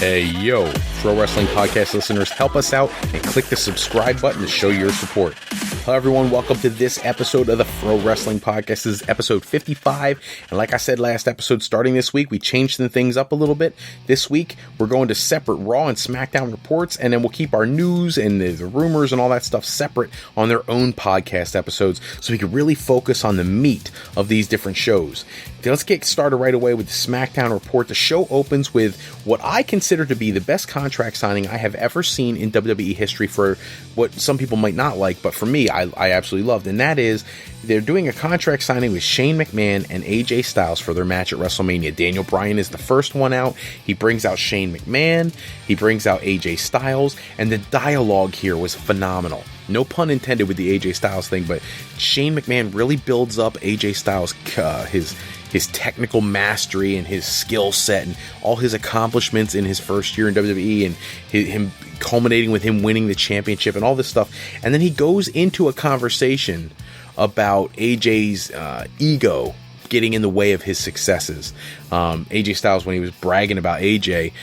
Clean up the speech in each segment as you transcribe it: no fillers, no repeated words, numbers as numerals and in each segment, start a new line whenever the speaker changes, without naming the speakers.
Hey, yo, Pro Wrestling Podcast listeners, help us out and click the subscribe button to show your support. Hello, everyone. Welcome to this episode of the Pro Wrestling Podcast. This is episode 55. And like I said last episode, starting this week, we changed things up a little bit. This week, we're going to separate Raw and Smackdown reports, and then we'll keep our news and the rumors and all that stuff separate on their own podcast episodes so we can really focus on the meat of these different shows. Let's get started right away with the Smackdown report. The show opens with what I consider to be the best contract signing I have ever seen in WWE history for what some people might not like, but for me, I absolutely loved. And that is, they're doing a contract signing with Shane McMahon and AJ Styles for their match at WrestleMania. Daniel Bryan is the first one out. He brings out Shane McMahon. He brings out AJ Styles. And the dialogue here was phenomenal. No pun intended with the AJ Styles thing, but Shane McMahon really builds up AJ Styles, his technical mastery and his skill set and all his accomplishments in his first year in WWE and him culminating with him winning the championship and all this stuff. And then he goes into a conversation about AJ's ego getting in the way of his successes. AJ Styles, when he was bragging about AJ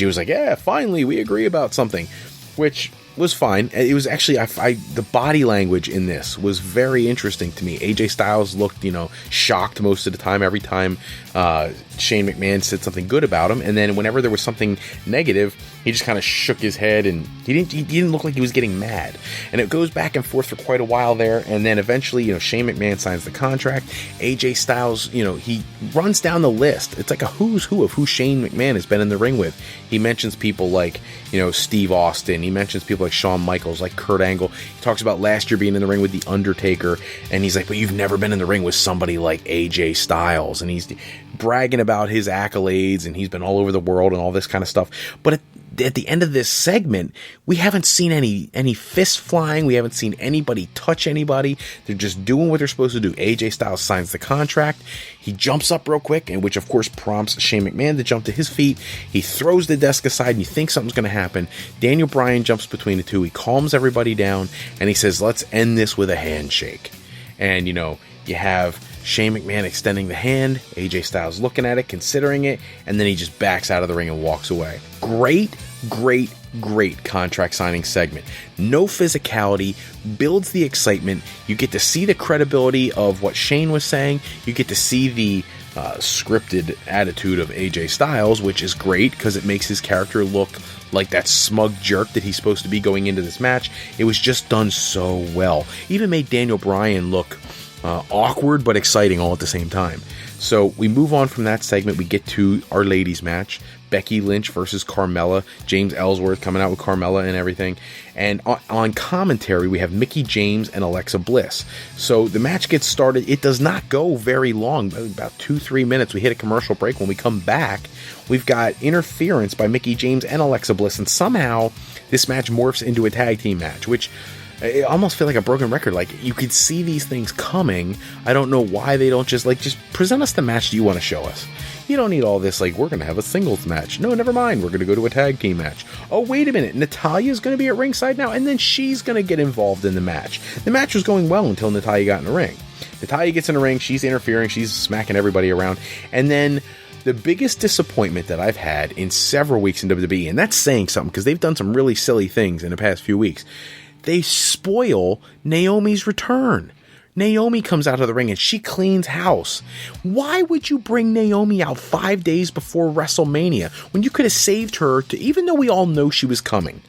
was like, yeah, finally we agree about something, which was fine. It was actually, the body language in this was very interesting to me. AJ Styles looked, shocked most of the time, every time Shane McMahon said something good about him. And then whenever there was something negative, he just kind of shook his head and he didn't look like he was getting mad. And it goes back and forth for quite a while there. And then eventually, Shane McMahon signs the contract. AJ Styles, he runs down the list. It's like a who's who of who Shane McMahon has been in the ring with. He mentions people like, Steve Austin. He mentions people like Shawn Michaels, like Kurt Angle. He talks about last year being in the ring with The Undertaker. And he's like, but you've never been in the ring with somebody like AJ Styles. And he's bragging about his accolades and he's been all over the world and all this kind of stuff. But at the end of this segment, we haven't seen any fists flying. We haven't seen anybody touch anybody. They're just doing what they're supposed to do. AJ Styles signs the contract. He jumps up real quick, and which of course prompts Shane McMahon to jump to his feet. He throws the desk aside, and you think something's going to happen. Daniel Bryan jumps between the two. He calms everybody down, and he says, let's end this with a handshake. And, you have Shane McMahon extending the hand, AJ Styles looking at it, considering it, and then he just backs out of the ring and walks away. Great contract signing segment. No physicality, builds the excitement. You get to see the credibility of what Shane was saying. You get to see the scripted attitude of AJ Styles, which is great because it makes his character look like that smug jerk that he's supposed to be going into this match. It was just done so well. Even made Daniel Bryan look awkward but exciting all at the same time. So we move on from that segment. We get to our ladies match. Becky Lynch versus Carmella. James Ellsworth coming out with Carmella and everything. And on commentary, we have Mickie James and Alexa Bliss. So the match gets started. It does not go very long, about 2-3 minutes. We hit a commercial break. When we come back, we've got interference by Mickie James and Alexa Bliss. And somehow this match morphs into a tag team match, which I almost feel like a broken record. Like, you could see these things coming. I don't know why they don't just present us the match you want to show us. You don't need all this, we're going to have a singles match. No, never mind. We're going to go to a tag team match. Oh, wait a minute. Natalya's going to be at ringside now, and then she's going to get involved in the match. The match was going well until Natalya got in the ring. Natalya gets in the ring. She's interfering. She's smacking everybody around. And then the biggest disappointment that I've had in several weeks in WWE, and that's saying something because they've done some really silly things in the past few weeks. They spoil Naomi's return. Naomi comes out of the ring and she cleans house. Why would you bring Naomi out 5 days before WrestleMania when you could have saved her even though we all know she was coming?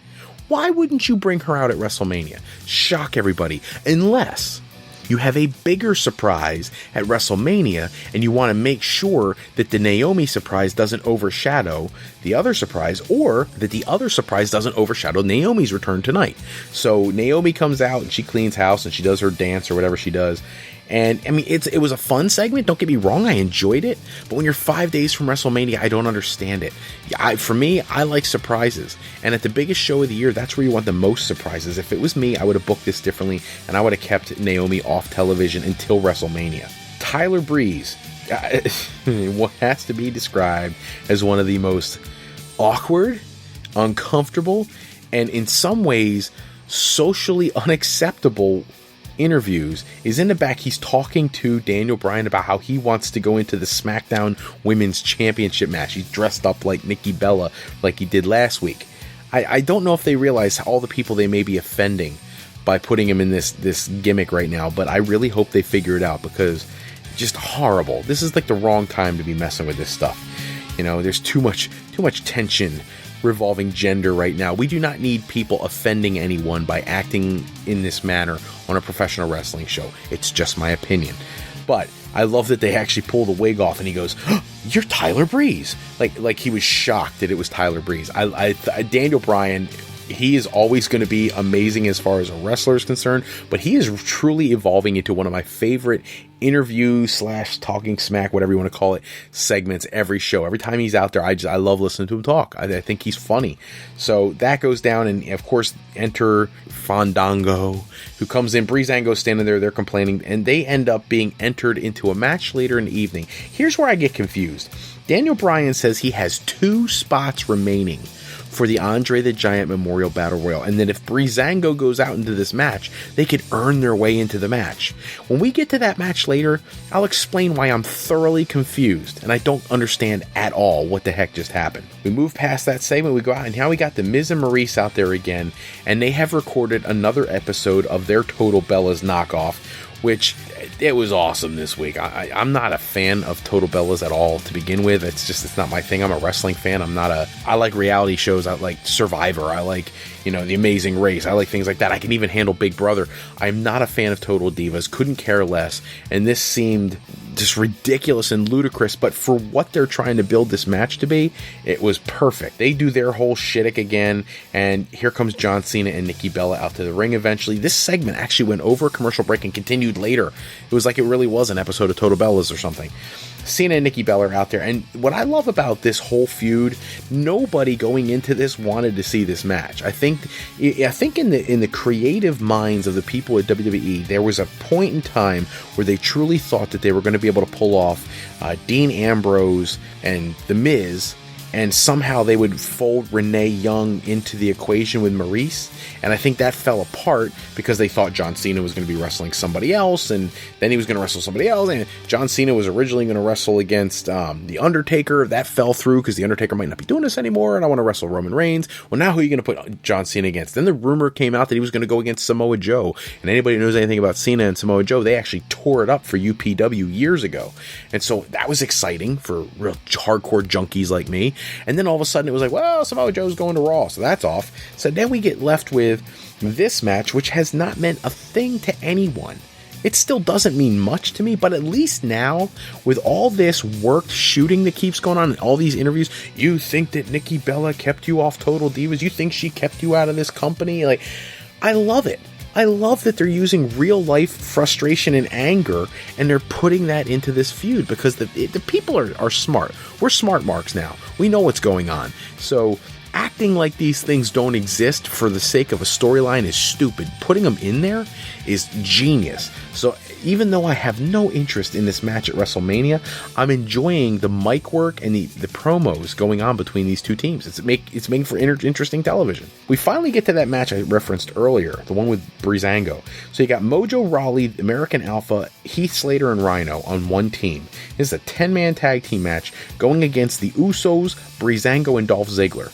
Why wouldn't you bring her out at WrestleMania? Shock everybody. Unless you have a bigger surprise at WrestleMania and you want to make sure that the Naomi surprise doesn't overshadow the other surprise, or that the other surprise doesn't overshadow Naomi's return tonight. So Naomi comes out and she cleans house and she does her dance or whatever she does. And I mean, it was a fun segment. Don't get me wrong, I enjoyed it. But when you're 5 days from WrestleMania, I don't understand it. For me, I like surprises. And at the biggest show of the year, that's where you want the most surprises. If it was me, I would have booked this differently, and I would have kept Naomi off television until WrestleMania. Tyler Breeze, what has to be described as one of the most awkward, uncomfortable, and in some ways socially unacceptable interviews is in the back. He's talking to Daniel Bryan about how he wants to go into the SmackDown Women's Championship match. He's dressed up like Nikki Bella like he did last week. I don't know if they realize all the people they may be offending by putting him in this gimmick right now, but I really hope they figure it out, because just horrible. This is like the wrong time to be messing with this stuff. There's too much tension revolving gender right now. We do not need people offending anyone by acting in this manner on a professional wrestling show. It's just my opinion. But I love that they actually pull the wig off and he goes, "Oh, you're Tyler Breeze." Like he was shocked that it was Tyler Breeze. Daniel Bryan, he is always going to be amazing as far as a wrestler is concerned, but he is truly evolving into one of my favorite interview / talking smack, whatever you want to call it, segments every show. Every time he's out there, I love listening to him talk. I think he's funny. So that goes down, and of course enter Fandango, who comes in. Breezango's standing there, they're complaining, and they end up being entered into a match later in the evening. Here's where I get confused. Daniel Bryan says he has 2 spots remaining for the Andre the Giant Memorial Battle Royal, and that if Breezango goes out into this match, they could earn their way into the match. When we get to that match later, I'll explain why I'm thoroughly confused, and I don't understand at all what the heck just happened. We move past that segment, we go out, and now we got the Miz and Maurice out there again, and they have recorded another episode of their Total Bellas knockoff, which it was awesome this week. I'm not a fan of Total Bellas at all to begin with. It's not my thing. I'm a wrestling fan. I like reality shows. I like Survivor. I like, The Amazing Race. I like things like that. I can even handle Big Brother. I'm not a fan of Total Divas. Couldn't care less. And this seemed just ridiculous and ludicrous, but for what they're trying to build this match to be, it was perfect. They do their whole shtick again, and here comes John Cena and Nikki Bella out to the ring eventually. This segment actually went over a commercial break and continued later. It was like it really was an episode of Total Bellas or something. Cena and Nikki Bella are out there, and what I love about this whole feud, nobody going into this wanted to see this match. I think in the creative minds of the people at WWE, there was a point in time where they truly thought that they were going to be able to pull off Dean Ambrose and The Miz, and somehow they would fold Renee Young into the equation with Maurice. And I think that fell apart because they thought John Cena was going to be wrestling somebody else, and then he was going to wrestle somebody else, and John Cena was originally going to wrestle against The Undertaker. That fell through because The Undertaker might not be doing this anymore, and I want to wrestle Roman Reigns. Well, now who are you going to put John Cena against? Then the rumor came out that he was going to go against Samoa Joe, and anybody who knows anything about Cena and Samoa Joe, they actually tore it up for UPW years ago. And so that was exciting for real hardcore junkies like me. And then all of a sudden it was like, well, Samoa Joe's going to Raw, so that's off. So then we get left with this match, which has not meant a thing to anyone. It still doesn't mean much to me, but at least now, with all this worked shooting that keeps going on and all these interviews, you think that Nikki Bella kept you off Total Divas? You think she kept you out of this company? Like, I love it. I love that they're using real life frustration and anger, and they're putting that into this feud, because the people are smart. We're smart marks now. We know what's going on. So acting like these things don't exist for the sake of a storyline is stupid. Putting them in there is genius. So even though I have no interest in this match at WrestleMania, I'm enjoying the mic work and the promos going on between these two teams. It's making for interesting television. We finally get to that match I referenced earlier, the one with Breezango. So you got Mojo Rawley, American Alpha, Heath Slater, and Rhino on one team. This is a 10-man tag team match going against the Usos, Breezango, and Dolph Ziggler.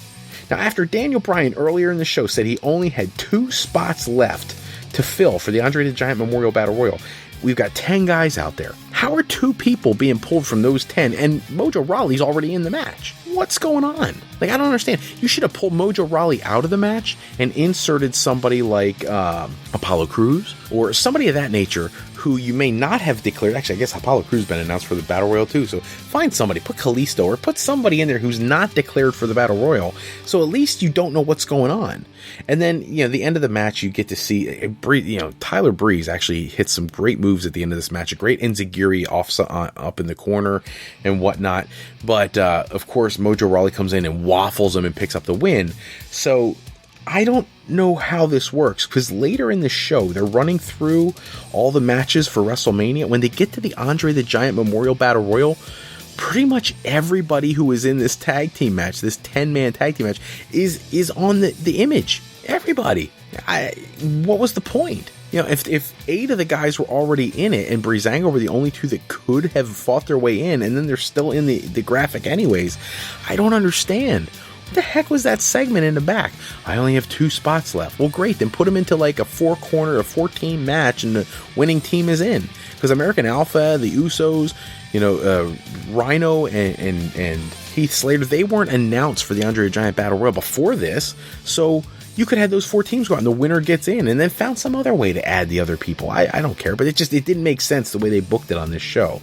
Now, after Daniel Bryan earlier in the show said he only had 2 spots left to fill for the Andre the Giant Memorial Battle Royal, we've got 10 guys out there. How are 2 people being pulled from those 10, and Mojo Rawley's already in the match? What's going on? Like, I don't understand. You should have pulled Mojo Rawley out of the match and inserted somebody like Apollo Crews or somebody of that nature who you may not have declared. Actually, I guess Apollo Crews has been announced for the Battle Royal too, so find somebody, put Kalisto, or put somebody in there who's not declared for the Battle Royal, so at least you don't know what's going on. And then, the end of the match, you get to see, Tyler Breeze actually hits some great moves at the end of this match, a great enziguri up in the corner and whatnot, but of course, Mojo Rawley comes in and waffles him and picks up the win. So I don't know how this works, because later in the show, they're running through all the matches for WrestleMania. When they get to the Andre the Giant Memorial Battle Royal, pretty much everybody who is in this tag team match, this 10-man tag team match, is on the image. Everybody. What was the point? You know, if 8 of the guys were already in it and Breezango were the only 2 that could have fought their way in, and then they're still in the graphic anyways, I don't understand. What the heck was that segment in the back? I only have 2 spots left. Well, great, then put them into like a 4-team match, and the winning team is in. Because American Alpha, the Usos, Rhino and Heath Slater, they weren't announced for the Andre the Giant Battle Royal before this, so you could have those 4 teams go out and the winner gets in, and then found some other way to add the other people. I don't care, but it didn't make sense the way they booked it on this show.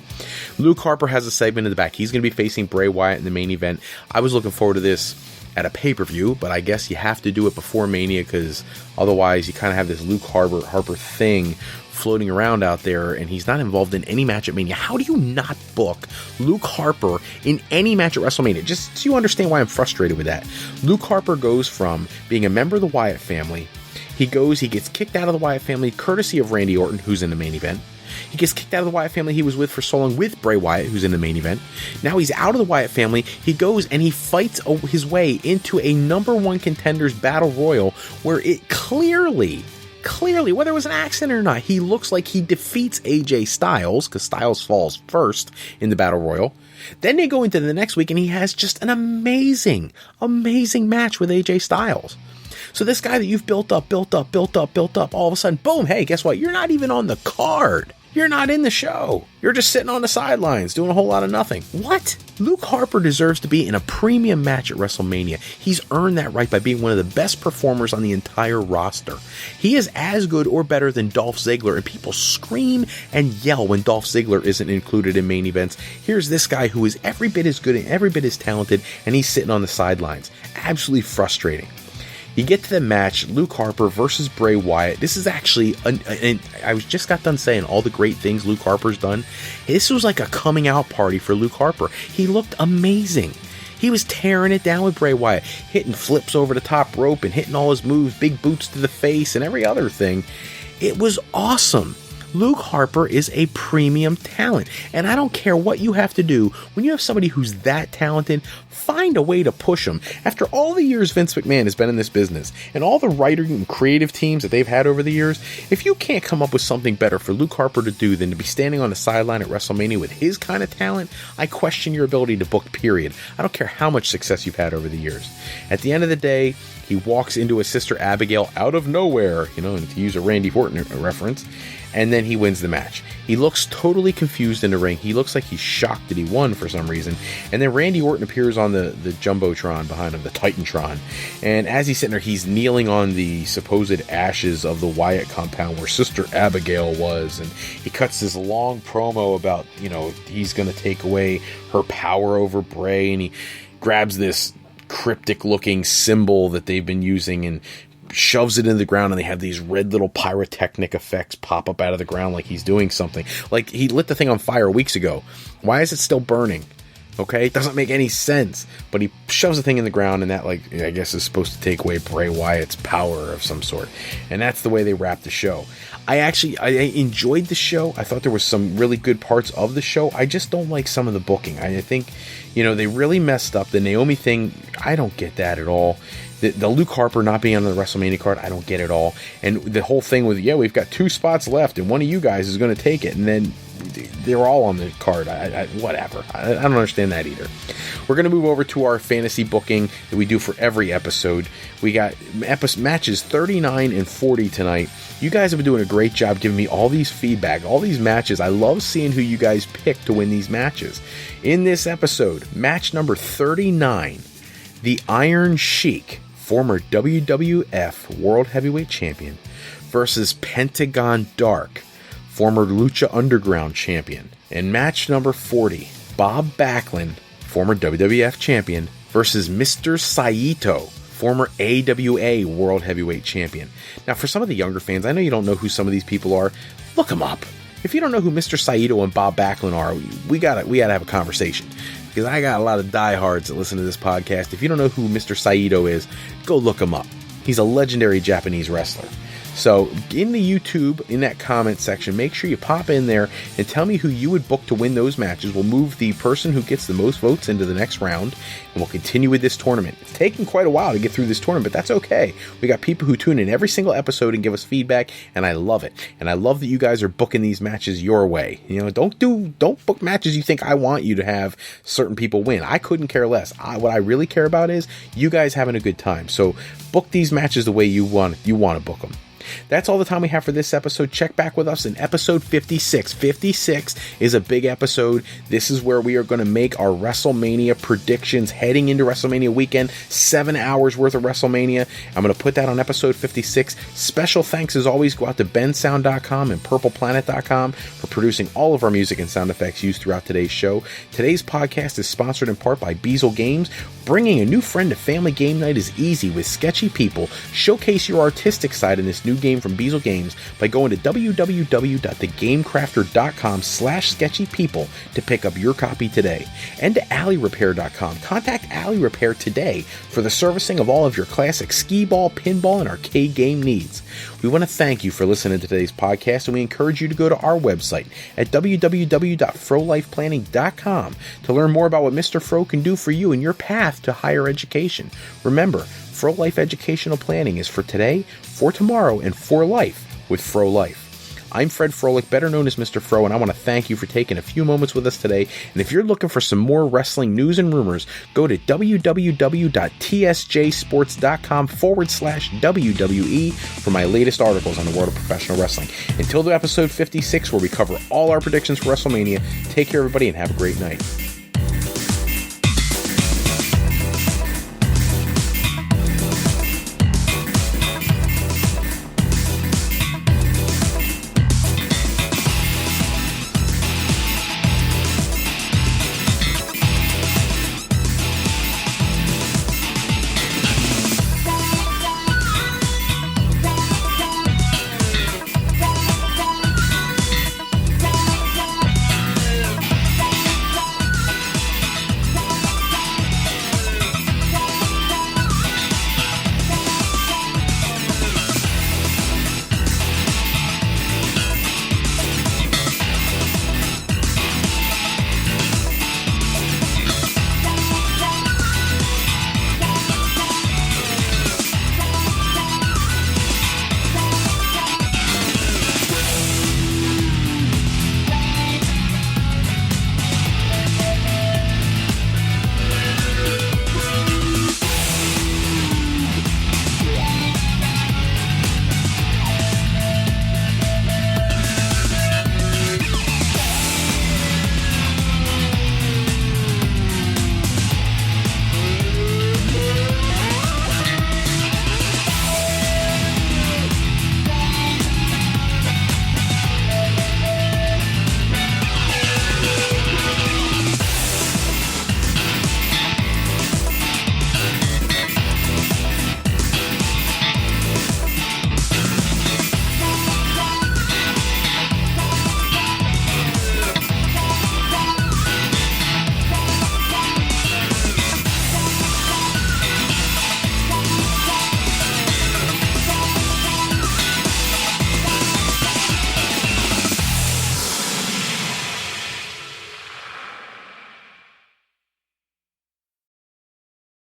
Luke Harper has a segment in the back. He's going to be facing Bray Wyatt in the main event. I was looking forward to this at a pay-per-view, but I guess you have to do it before Mania, because otherwise you kind of have this Luke Harper thing floating around out there, and he's not involved in any match at Mania. How do you not book Luke Harper in any match at WrestleMania? Just so you understand why I'm frustrated with that. Luke Harper goes from being a member of the Wyatt family, he gets kicked out of the Wyatt family courtesy of Randy Orton, who's in the main event. He gets kicked out of the Wyatt family he was with for so long with Bray Wyatt, who's in the main event. Now he's out of the Wyatt family. He goes and he fights his way into a number 1 contenders battle royal where it clearly, whether it was an accident or not, he looks like he defeats AJ Styles, because Styles falls first in the battle royal. Then they go into the next week and he has just an amazing match with AJ Styles. So this guy that you've built up, all of a sudden, boom, hey, guess what? You're not even on the card. You're not in the show. You're just sitting on the sidelines doing a whole lot of nothing. What? Luke Harper deserves to be in a premium match at WrestleMania. He's earned that right by being one of the best performers on the entire roster. He is as good or better than Dolph Ziggler, and people scream and yell when Dolph Ziggler isn't included in main events. Here's this guy who is every bit as good and every bit as talented, and he's sitting on the sidelines. Absolutely frustrating. You get to the match, Luke Harper versus Bray Wyatt. This is actually, and I just got done saying all the great things Luke Harper's done. This was like a coming out party for Luke Harper. He looked amazing. He was tearing it down with Bray Wyatt, hitting flips over the top rope and hitting all his moves, big boots to the face and every other thing. It was awesome. Luke Harper is a premium talent, and I don't care what you have to do. When you have somebody who's that talented, find a way to push him. After all the years Vince McMahon has been in this business, and all the writing and creative teams that they've had over the years, if you can't come up with something better for Luke Harper to do than to be standing on the sideline at WrestleMania with his kind of talent, I question your ability to book, period. I don't care how much success you've had over the years. At the end of the day, he walks into his sister Abigail out of nowhere, and to use a Randy Orton reference, and then he wins the match. He looks totally confused in the ring. He looks like he's shocked that he won for some reason. And then Randy Orton appears on the Jumbotron behind him, the Titantron. And as he's sitting there, he's kneeling on the supposed ashes of the Wyatt compound where Sister Abigail was. And he cuts this long promo about, he's going to take away her power over Bray. And he grabs this cryptic looking symbol that they've been using and shoves it in the ground, and they have these red little pyrotechnic effects pop up out of the ground like he's doing something. Like he lit the thing on fire weeks ago. Why is it still burning? Okay, it doesn't make any sense. But he shoves the thing in the ground, and that, I guess, is supposed to take away Bray Wyatt's power of some sort. And that's the way they wrap the show. I enjoyed the show. I thought there was some really good parts of the show. I just don't like some of the booking. I think, they really messed up. The Naomi thing, I don't get that at all. The Luke Harper not being on the WrestleMania card, I don't get it all. And the whole thing with, we've got 2 spots left, and one of you guys is going to take it. And then they're all on the card. Whatever. I don't understand that either. We're going to move over to our fantasy booking that we do for every episode. We got matches 39 and 40 tonight. You guys have been doing a great job giving me all these feedback, all these matches. I love seeing who you guys pick to win these matches. In this episode, match number 39, the Iron Sheik, former WWF World Heavyweight Champion, versus Pentagon Dark, former Lucha Underground Champion. And match number 40, Bob Backlund, former WWF Champion, versus Mr. Saito, former AWA World Heavyweight Champion. Now, for some of the younger fans, I know you don't know who some of these people are. Look them up. If you don't know who Mr. Saito and Bob Backlund are, we gotta have a conversation. Because I got a lot of diehards that listen to this podcast. If you don't know who Mr. Saito is, go look him up. He's a legendary Japanese wrestler. So in the YouTube, in that comment section, make sure you pop in there and tell me who you would book to win those matches. We'll move the person who gets the most votes into the next round, and we'll continue with this tournament. It's taken quite a while to get through this tournament, but that's okay. We got people who tune in every single episode and give us feedback, and I love it. And I love that you guys are booking these matches your way. You know, don't book matches you think I want you to have certain people win. I couldn't care less. What I really care about is you guys having a good time. So book these matches the way you want to book them. That's all the time we have for this episode. Check back with us in episode 56. 56 is a big episode. This is where we are going to make our WrestleMania predictions heading into WrestleMania weekend. 7 hours worth of WrestleMania. I'm going to put that on episode 56. Special thanks as always go out to bensound.com and purpleplanet.com for producing all of our music and sound effects used throughout today's show. Today's podcast is sponsored in part by Beazle Games. Bringing a new friend to family game night is easy with sketchy people. Showcase your artistic side in this new game from Beazle Games by going to www.thegamecrafter.com/sketchypeople to pick up your copy today. And to alleyrepair.com. Contact Alley Repair today for the servicing of all of your classic skee ball, pinball, and arcade game needs. We want to thank you for listening to today's podcast, and we encourage you to go to our website at www.frolifeplanning.com to learn more about what Mr. Fro can do for you in your path to higher education. Remember, Fro Life Educational Planning is for today, for tomorrow, and for life with Fro Life. I'm Fred Froelich, better known as Mr. Fro, and I want to thank you for taking a few moments with us today. And if you're looking for some more wrestling news and rumors, go to www.tsjsports.com/WWE for my latest articles on the world of professional wrestling. Until the episode 56, where we cover all our predictions for WrestleMania, take care, everybody, and have a great night.